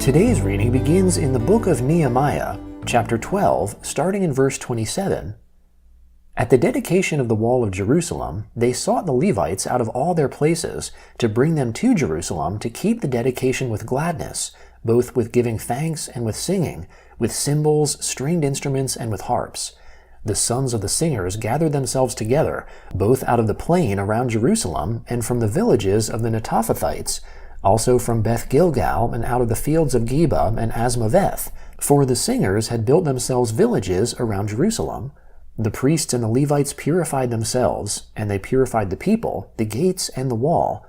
Today's reading begins in the book of Nehemiah, chapter 12, starting in verse 27. At the dedication of the wall of Jerusalem, they sought the Levites out of all their places to bring them to Jerusalem to keep the dedication with gladness, both with giving thanks and with singing, with cymbals, stringed instruments, and with harps. The sons of the singers gathered themselves together, both out of the plain around Jerusalem and from the villages of the Netophathites, also from Beth Gilgal and out of the fields of Geba and Asmaveth, for the singers had built themselves villages around Jerusalem. The priests and the Levites purified themselves, and they purified the people, the gates, and the wall.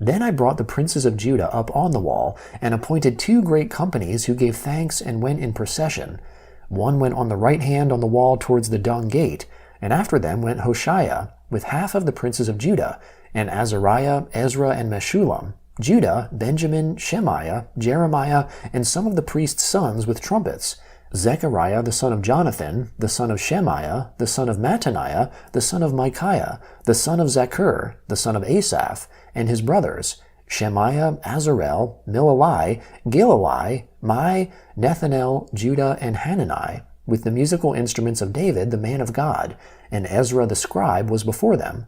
Then I brought the princes of Judah up on the wall, and appointed 2 great companies who gave thanks and went in procession. One went on the right hand on the wall towards the dung gate, and after them went Hoshea, with half of the princes of Judah, and Azariah, Ezra, and Meshullam, Judah, Benjamin, Shemaiah, Jeremiah, and some of the priests' sons with trumpets, Zechariah the son of Jonathan, the son of Shemaiah, the son of Mattaniah, the son of Micaiah, the son of Zaccur, the son of Asaph, and his brothers, Shemaiah, Azarel, Milalai, Gilalai, Mai, Nethanel, Judah, and Hanani, with the musical instruments of David the man of God, and Ezra the scribe was before them.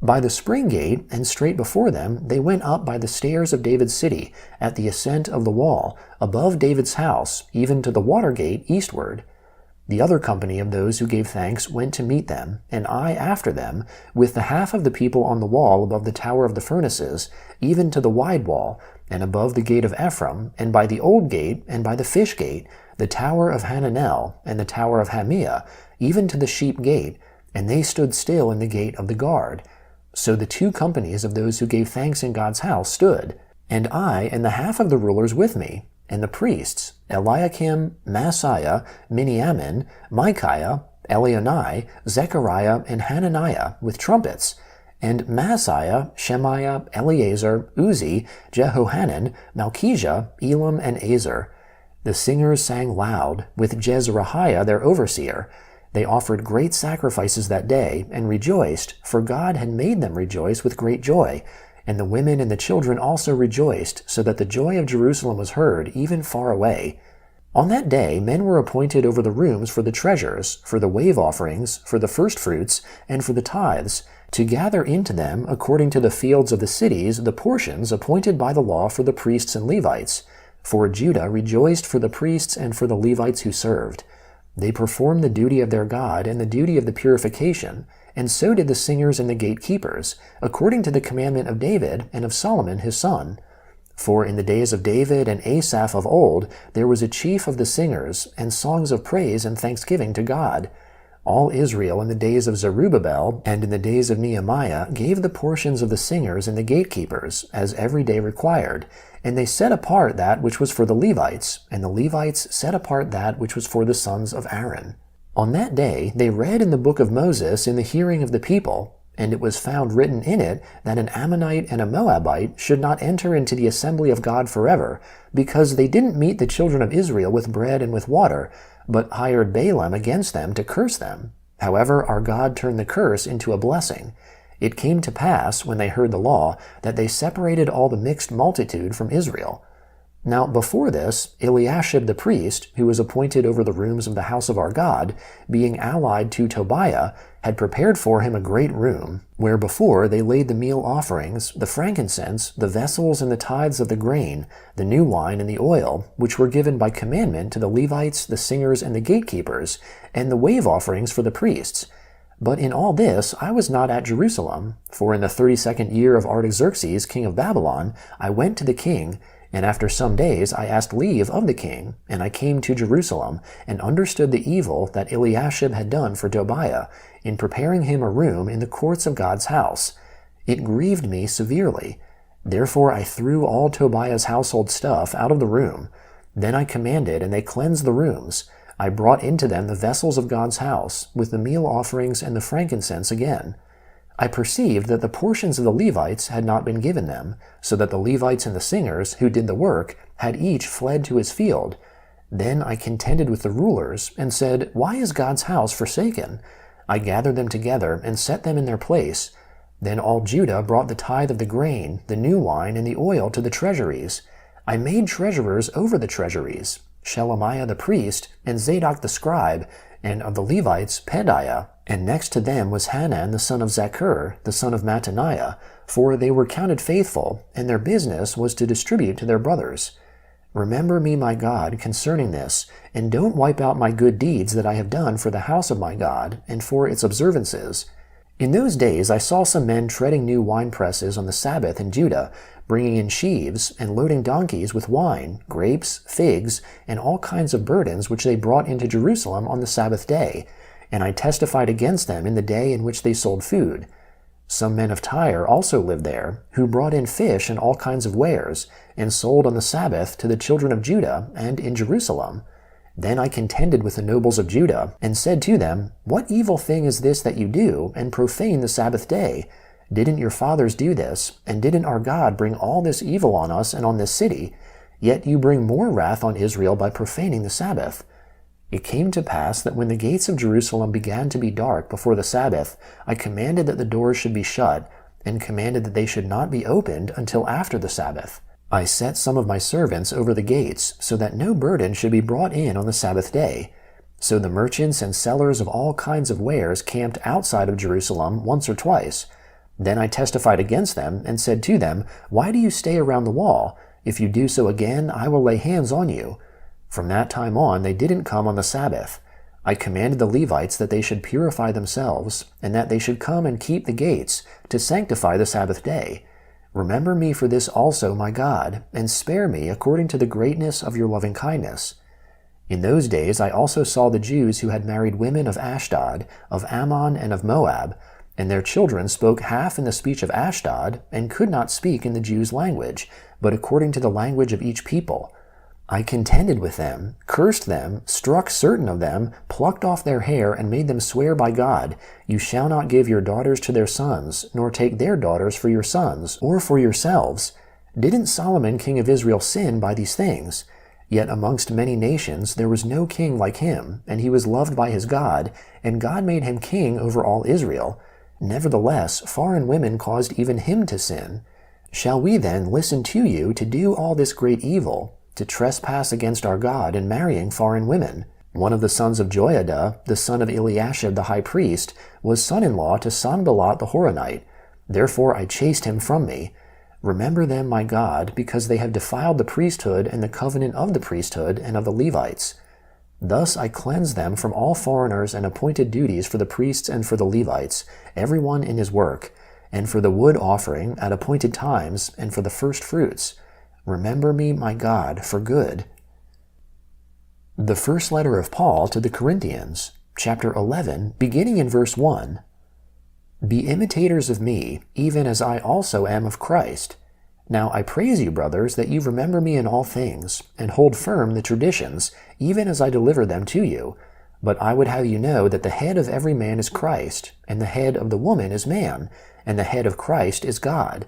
By the spring gate, and straight before them, they went up by the stairs of David's city, at the ascent of the wall, above David's house, even to the water gate eastward. The other company of those who gave thanks went to meet them, and I after them, with the half of the people on the wall above the tower of the furnaces, even to the wide wall, and above the gate of Ephraim, and by the old gate, and by the fish gate, the tower of Hananel, and the tower of Hamiah, even to the sheep gate, and they stood still in the gate of the guard. So the 2 companies of those who gave thanks in God's house stood, and I and the half of the rulers with me, and the priests, Eliakim, Maaseiah, Miniamin, Micaiah, Elionai, Zechariah, and Hananiah, with trumpets, and Maaseiah, Shemaiah, Eleazar, Uzi, Jehohanan, Malchijah, Elam, and Azer. The singers sang loud, with Jezrahiah their overseer. They offered great sacrifices that day, and rejoiced, for God had made them rejoice with great joy. And the women and the children also rejoiced, so that the joy of Jerusalem was heard, even far away. On that day men were appointed over the rooms for the treasures, for the wave offerings, for the firstfruits, and for the tithes, to gather into them, according to the fields of the cities, the portions appointed by the law for the priests and Levites. For Judah rejoiced for the priests and for the Levites who served. They performed the duty of their God and the duty of the purification, and so did the singers and the gatekeepers, according to the commandment of David and of Solomon his son. For in the days of David and Asaph of old there was a chief of the singers, and songs of praise and thanksgiving to God. All Israel in the days of Zerubbabel and in the days of Nehemiah gave the portions of the singers and the gatekeepers, as every day required, and they set apart that which was for the Levites, and the Levites set apart that which was for the sons of Aaron. On that day they read in the book of Moses in the hearing of the people, and it was found written in it that an Ammonite and a Moabite should not enter into the assembly of God forever, because they didn't meet the children of Israel with bread and with water, but hired Balaam against them to curse them. However, our God turned the curse into a blessing. It came to pass, when they heard the law, that they separated all the mixed multitude from Israel. Now before this, Eliashib the priest, who was appointed over the rooms of the house of our God, being allied to Tobiah, had prepared for him a great room, where before they laid the meal offerings, the frankincense, the vessels and the tithes of the grain, the new wine and the oil, which were given by commandment to the Levites, the singers, and the gatekeepers, and the wave offerings for the priests. But in all this I was not at Jerusalem, for in the 32nd year of Artaxerxes, king of Babylon, I went to the king, and after some days I asked leave of the king, and I came to Jerusalem, and understood the evil that Eliashib had done for Tobiah, in preparing him a room in the courts of God's house. It grieved me severely. Therefore I threw all Tobiah's household stuff out of the room. Then I commanded, and they cleansed the rooms. I brought into them the vessels of God's house, with the meal offerings and the frankincense again. I perceived that the portions of the Levites had not been given them, so that the Levites and the singers who did the work had each fled to his field. Then I contended with the rulers and said, "Why is God's house forsaken?" I gathered them together and set them in their place. Then all Judah brought the tithe of the grain, the new wine, and the oil to the treasuries. I made treasurers over the treasuries, Shelemiah the priest, and Zadok the scribe, and of the Levites Pedaiah, and next to them was Hanan the son of Zaccur, the son of Mattaniah, for they were counted faithful, and their business was to distribute to their brothers. Remember me, my God, concerning this, and don't wipe out my good deeds that I have done for the house of my God, and for its observances. In those days I saw some men treading new winepresses on the Sabbath in Judah, bringing in sheaves, and loading donkeys with wine, grapes, figs, and all kinds of burdens which they brought into Jerusalem on the Sabbath day, and I testified against them in the day in which they sold food. Some men of Tyre also lived there, who brought in fish and all kinds of wares, and sold on the Sabbath to the children of Judah and in Jerusalem. Then I contended with the nobles of Judah, and said to them, "What evil thing is this that you do, and profane the Sabbath day? Didn't your fathers do this, and didn't our God bring all this evil on us and on this city? Yet you bring more wrath on Israel by profaning the Sabbath." It came to pass that when the gates of Jerusalem began to be dark before the Sabbath, I commanded that the doors should be shut, and commanded that they should not be opened until after the Sabbath. I set some of my servants over the gates, so that no burden should be brought in on the Sabbath day. So the merchants and sellers of all kinds of wares camped outside of Jerusalem once or twice. Then I testified against them, and said to them, "Why do you stay around the wall? If you do so again, I will lay hands on you." From that time on they didn't come on the Sabbath. I commanded the Levites that they should purify themselves, and that they should come and keep the gates, to sanctify the Sabbath day. Remember me for this also, my God, and spare me according to the greatness of your loving kindness. In those days I also saw the Jews who had married women of Ashdod, of Ammon, and of Moab, and their children spoke half in the speech of Ashdod, and could not speak in the Jews' language, but according to the language of each people. I contended with them, cursed them, struck certain of them, plucked off their hair, and made them swear by God, "You shall not give your daughters to their sons, nor take their daughters for your sons, or for yourselves." Didn't Solomon king of Israel sin by these things? Yet amongst many nations there was no king like him, and he was loved by his God, and God made him king over all Israel. Nevertheless, foreign women caused even him to sin. Shall we then listen to you to do all this great evil, to trespass against our God in marrying foreign women? One of the sons of Joiada, the son of Eliashib the high priest, was son-in-law to Sanballat the Horonite. Therefore I chased him from me. Remember them, my God, because they have defiled the priesthood and the covenant of the priesthood and of the Levites. Thus I cleansed them from all foreigners and appointed duties for the priests and for the Levites, every one in his work, and for the wood offering at appointed times, and for the first fruits. Remember me, my God, for good. The first letter of Paul to the Corinthians, chapter 11, beginning in verse 1. Be imitators of me, even as I also am of Christ. Now I praise you, brothers, that you remember me in all things, and hold firm the traditions, even as I deliver them to you. But I would have you know that the head of every man is Christ, and the head of the woman is man, and the head of Christ is God.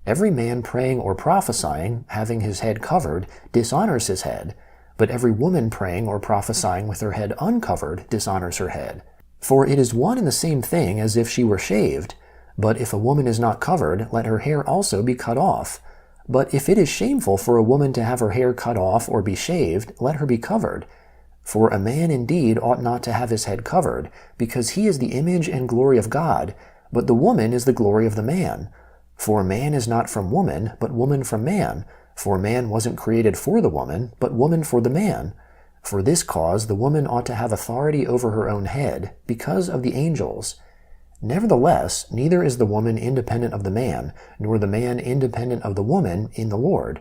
Every man praying or prophesying, having his head covered, dishonors his head, but every woman praying or prophesying with her head uncovered dishonors her head. For it is one and the same thing as if she were shaved. But if a woman is not covered, let her hair also be cut off. But if it is shameful for a woman to have her hair cut off or be shaved, let her be covered. For a man indeed ought not to have his head covered, because he is the image and glory of God, but the woman is the glory of the man. For man is not from woman, but woman from man. For man wasn't created for the woman, but woman for the man. For this cause the woman ought to have authority over her own head, because of the angels. Nevertheless, neither is the woman independent of the man, nor the man independent of the woman in the Lord.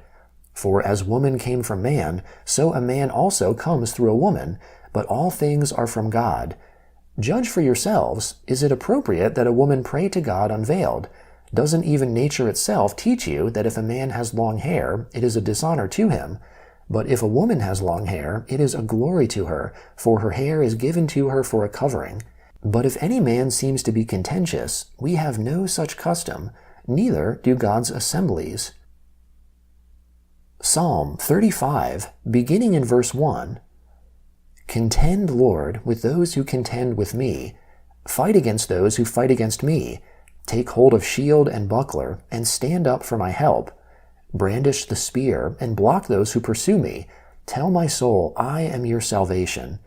For as woman came from man, so a man also comes through a woman, but all things are from God. Judge for yourselves, is it appropriate that a woman pray to God unveiled? Doesn't even nature itself teach you that if a man has long hair, it is a dishonor to him? But if a woman has long hair, it is a glory to her, for her hair is given to her for a covering. But if any man seems to be contentious, we have no such custom, neither do God's assemblies. Psalm 35, beginning in verse 1. Contend, Lord, with those who contend with me. Fight against those who fight against me. Take hold of shield and buckler, and stand up for my help. Brandish the spear, and block those who pursue me. Tell my soul, I am your salvation.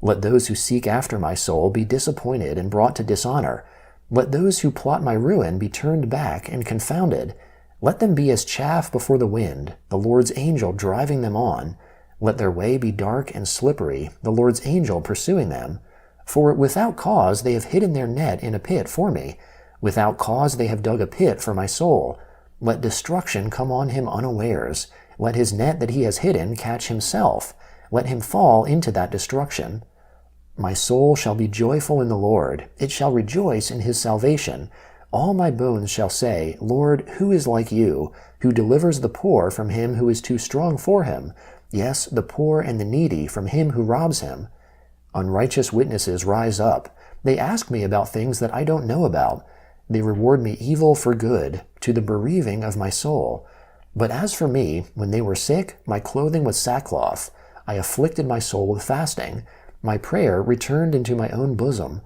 Let those who seek after my soul be disappointed and brought to dishonor. Let those who plot my ruin be turned back and confounded. Let them be as chaff before the wind, the Lord's angel driving them on. Let their way be dark and slippery, the Lord's angel pursuing them. For without cause they have hidden their net in a pit for me. Without cause they have dug a pit for my soul. Let destruction come on him unawares. Let his net that he has hidden catch himself. Let him fall into that destruction. My soul shall be joyful in the Lord. It shall rejoice in his salvation. All my bones shall say, Lord, who is like you, who delivers the poor from him who is too strong for him, yes, the poor and the needy from him who robs him? Unrighteous witnesses rise up. They ask me about things that I don't know about. They reward me evil for good, to the bereaving of my soul. But as for me, when they were sick, my clothing was sackcloth. I afflicted my soul with fasting. My prayer returned into my own bosom.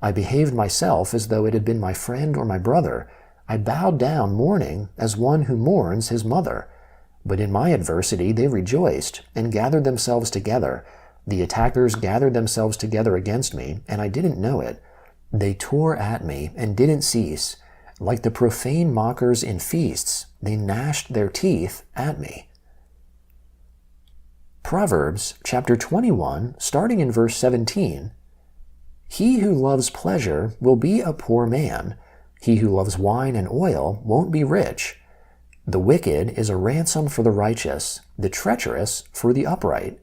I behaved myself as though it had been my friend or my brother. I bowed down mourning as one who mourns his mother. But in my adversity they rejoiced and gathered themselves together. The attackers gathered themselves together against me, and I didn't know it. They tore at me and didn't cease. Like the profane mockers in feasts, they gnashed their teeth at me. Proverbs chapter 21, starting in verse 17. He who loves pleasure will be a poor man. He who loves wine and oil won't be rich. The wicked is a ransom for the righteous, the treacherous for the upright.